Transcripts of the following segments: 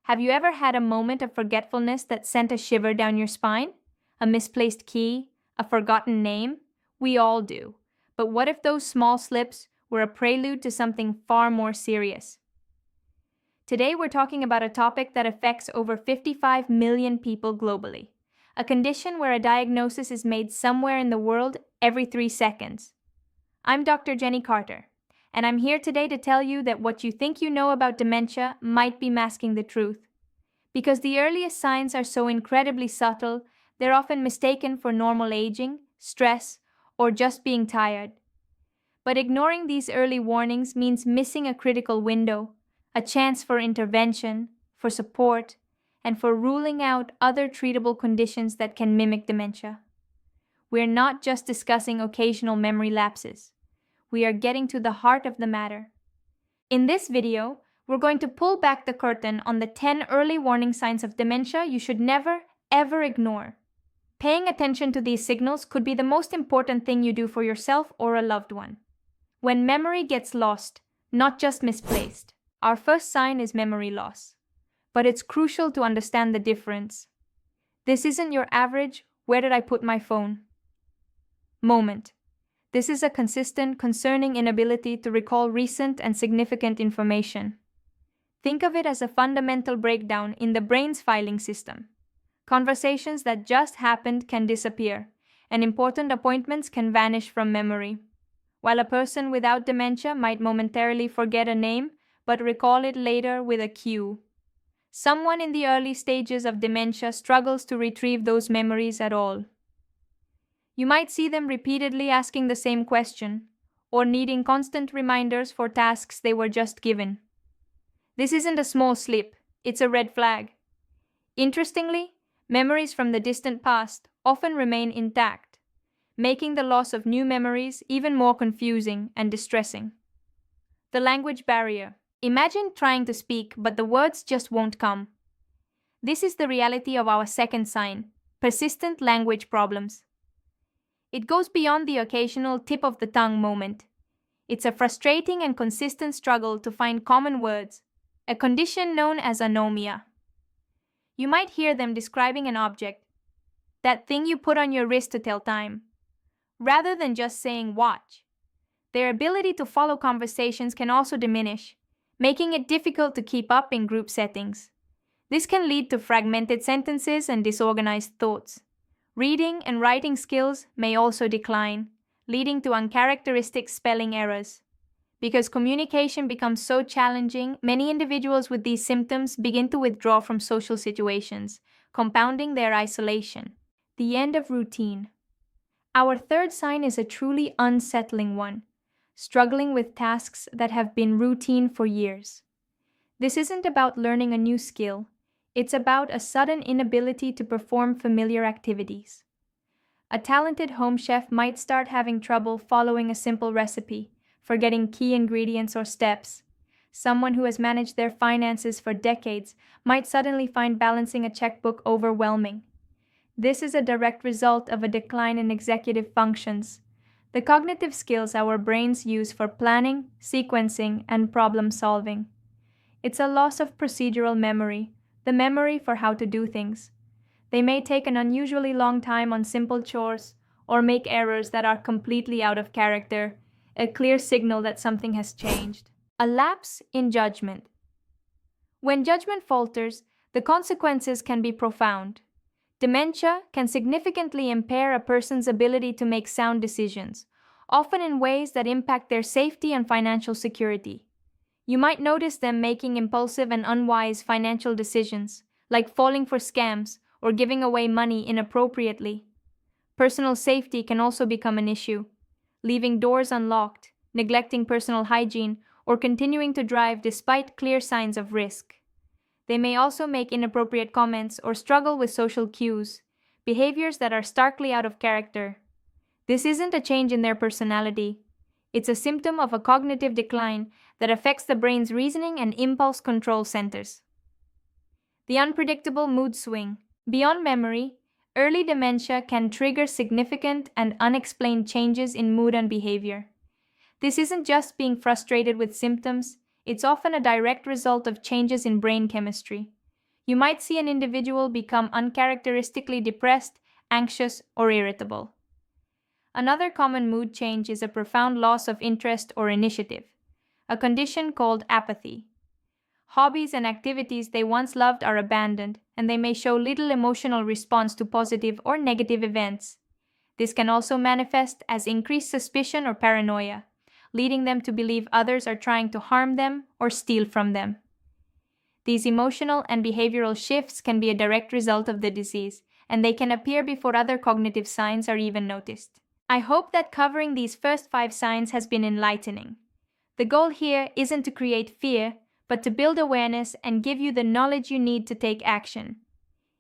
Have you ever had a moment of forgetfulness that sent a shiver down your spine? A misplaced key? A forgotten name? We all do. But what if those small slips were a prelude to something far more serious? Today we're talking about a topic that affects over 55 million people globally. A condition where a diagnosis is made somewhere in the world every 3 seconds. I'm Dr. Jenny Carter, and I'm here today to tell you that what you think you know about dementia might be masking the truth. Because the earliest signs are so incredibly subtle, they're often mistaken for normal aging, stress, or just being tired. But ignoring these early warnings means missing a critical window, a chance for intervention, for support, and for ruling out other treatable conditions that can mimic dementia. We're not just discussing occasional memory lapses. We are getting to the heart of the matter. In this video, we're going to pull back the curtain on the 10 early warning signs of dementia you should never, ever ignore. Paying attention to these signals could be the most important thing you do for yourself or a loved one. When memory gets lost, not just misplaced, our first sign is memory loss. But it's crucial to understand the difference. This isn't your average, "where did I put my phone?" moment. This is a consistent, concerning inability to recall recent and significant information. Think of it as a fundamental breakdown in the brain's filing system. Conversations that just happened can disappear, and important appointments can vanish from memory. While a person without dementia might momentarily forget a name, but recall it later with a cue. Someone in the early stages of dementia struggles to retrieve those memories at all. You might see them repeatedly asking the same question, or needing constant reminders for tasks they were just given. This isn't a small slip, it's a red flag. Interestingly, memories from the distant past often remain intact, making the loss of new memories even more confusing and distressing. The language barrier. Imagine trying to speak, but the words just won't come. This is the reality of our second sign, persistent language problems. It goes beyond the occasional tip-of-the-tongue moment. It's a frustrating and consistent struggle to find common words, a condition known as anomia. You might hear them describing an object, that thing you put on your wrist to tell time, rather than just saying watch. Their ability to follow conversations can also diminish, making it difficult to keep up in group settings. This can lead to fragmented sentences and disorganized thoughts. Reading and writing skills may also decline, leading to uncharacteristic spelling errors. Because communication becomes so challenging, many individuals with these symptoms begin to withdraw from social situations, compounding their isolation. The end of routine. Our third sign is a truly unsettling one, struggling with tasks that have been routine for years. This isn't about learning a new skill. It's about a sudden inability to perform familiar activities. A talented home chef might start having trouble following a simple recipe, forgetting key ingredients or steps. Someone who has managed their finances for decades might suddenly find balancing a checkbook overwhelming. This is a direct result of a decline in executive functions, the cognitive skills our brains use for planning, sequencing, and problem solving. It's a loss of procedural memory, the memory for how to do things. They may take an unusually long time on simple chores or make errors that are completely out of character, a clear signal that something has changed. A lapse in judgment. When judgment falters, the consequences can be profound. Dementia can significantly impair a person's ability to make sound decisions, often in ways that impact their safety and financial security. You might notice them making impulsive and unwise financial decisions, like falling for scams or giving away money inappropriately. Personal safety can also become an issue, leaving doors unlocked, neglecting personal hygiene, or continuing to drive despite clear signs of risk. They may also make inappropriate comments or struggle with social cues, behaviors that are starkly out of character. This isn't a change in their personality. It's a symptom of a cognitive decline that affects the brain's reasoning and impulse control centers. The unpredictable mood swing. Beyond memory, early dementia can trigger significant and unexplained changes in mood and behavior. This isn't just being frustrated with symptoms, it's often a direct result of changes in brain chemistry. You might see an individual become uncharacteristically depressed, anxious, or irritable. Another common mood change is a profound loss of interest or initiative, a condition called apathy. Hobbies and activities they once loved are abandoned, and they may show little emotional response to positive or negative events. This can also manifest as increased suspicion or paranoia, leading them to believe others are trying to harm them or steal from them. These emotional and behavioral shifts can be a direct result of the disease, and they can appear before other cognitive signs are even noticed. I hope that covering these first 5 signs has been enlightening. The goal here isn't to create fear, but to build awareness and give you the knowledge you need to take action.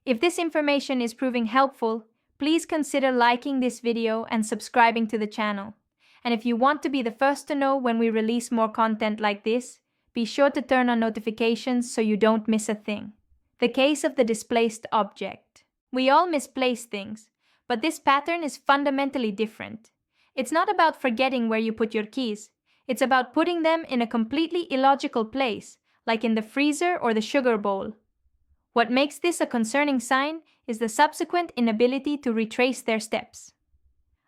If this information is proving helpful, please consider liking this video and subscribing to the channel. And if you want to be the first to know when we release more content like this, be sure to turn on notifications so you don't miss a thing. The case of the displaced object. We all misplace things, but this pattern is fundamentally different. It's not about forgetting where you put your keys. It's about putting them in a completely illogical place, like in the freezer or the sugar bowl. What makes this a concerning sign is the subsequent inability to retrace their steps.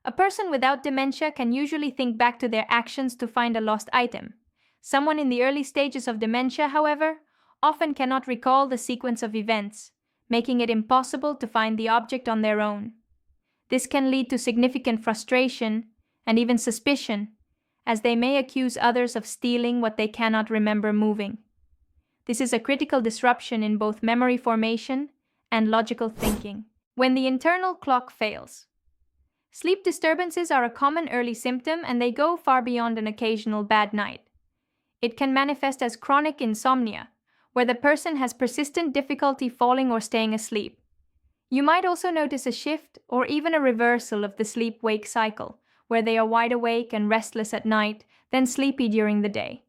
A person without dementia can usually think back to their actions to find a lost item. Someone in the early stages of dementia, however, often cannot recall the sequence of events, making it impossible to find the object on their own. This can lead to significant frustration and even suspicion, as they may accuse others of stealing what they cannot remember moving. This is a critical disruption in both memory formation and logical thinking. When the internal clock fails. Sleep disturbances are a common early symptom, and they go far beyond an occasional bad night. It can manifest as chronic insomnia, where the person has persistent difficulty falling or staying asleep. You might also notice a shift or even a reversal of the sleep-wake cycle, where they are wide awake and restless at night, then sleepy during the day.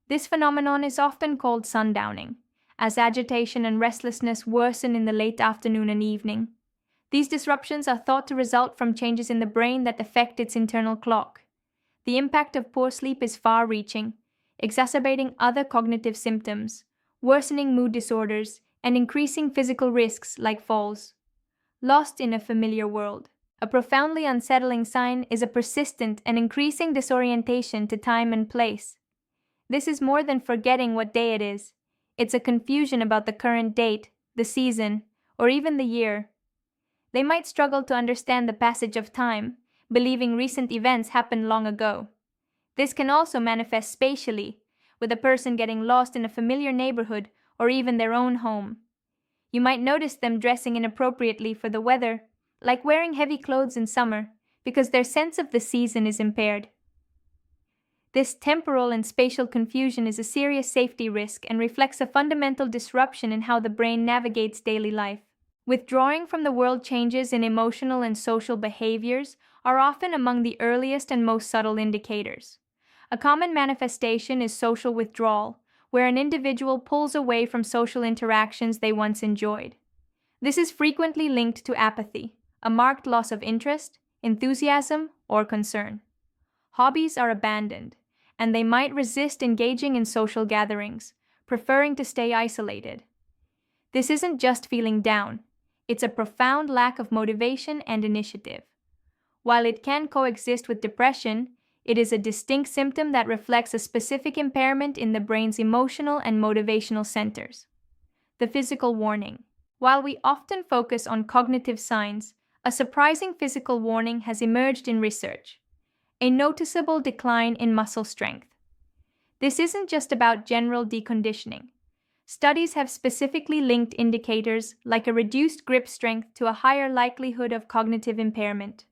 This phenomenon is often called sundowning, as agitation and restlessness worsen in the late afternoon and evening. These disruptions are thought to result from changes in the brain that affect its internal clock. The impact of poor sleep is far-reaching, exacerbating other cognitive symptoms, worsening mood disorders, and increasing physical risks like falls. Lost in a familiar world. A profoundly unsettling sign is a persistent and increasing disorientation to time and place. This is more than forgetting what day it is. It's a confusion about the current date, the season, or even the year. They might struggle to understand the passage of time, believing recent events happened long ago. This can also manifest spatially, with a person getting lost in a familiar neighborhood or even their own home. You might notice them dressing inappropriately for the weather, like wearing heavy clothes in summer, because their sense of the season is impaired. This temporal and spatial confusion is a serious safety risk and reflects a fundamental disruption in how the brain navigates daily life. Withdrawing from the world, changes in emotional and social behaviors are often among the earliest and most subtle indicators. A common manifestation is social withdrawal, where an individual pulls away from social interactions they once enjoyed. This is frequently linked to apathy, a marked loss of interest, enthusiasm, or concern. Hobbies are abandoned, and they might resist engaging in social gatherings, preferring to stay isolated. This isn't just feeling down, it's a profound lack of motivation and initiative. While it can coexist with depression, it is a distinct symptom that reflects a specific impairment in the brain's emotional and motivational centers. The physical warning. While we often focus on cognitive signs, a surprising physical warning has emerged in research: a noticeable decline in muscle strength. This isn't just about general deconditioning. Studies have specifically linked indicators like a reduced grip strength to a higher likelihood of cognitive impairment.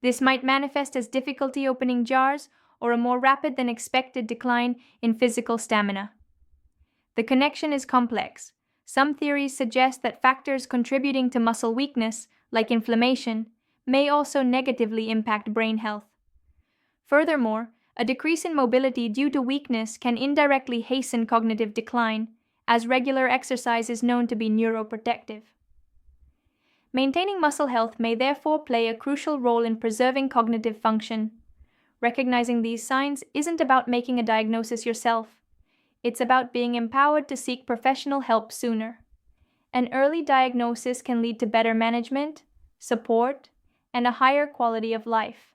This might manifest as difficulty opening jars or a more rapid than expected decline in physical stamina. The connection is complex. Some theories suggest that factors contributing to muscle weakness, like inflammation, may also negatively impact brain health. Furthermore, a decrease in mobility due to weakness can indirectly hasten cognitive decline, as regular exercise is known to be neuroprotective. Maintaining muscle health may therefore play a crucial role in preserving cognitive function. Recognizing these signs isn't about making a diagnosis yourself. It's about being empowered to seek professional help sooner. An early diagnosis can lead to better management, support, and a higher quality of life.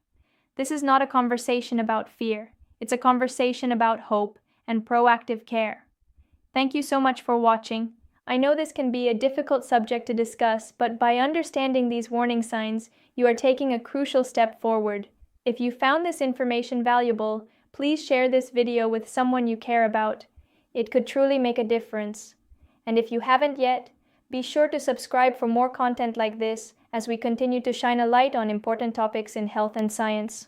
This is not a conversation about fear. It's a conversation about hope and proactive care. Thank you so much for watching. I know this can be a difficult subject to discuss, but by understanding these warning signs, you are taking a crucial step forward. If you found this information valuable, please share this video with someone you care about. It could truly make a difference. And if you haven't yet, be sure to subscribe for more content like this as we continue to shine a light on important topics in health and science.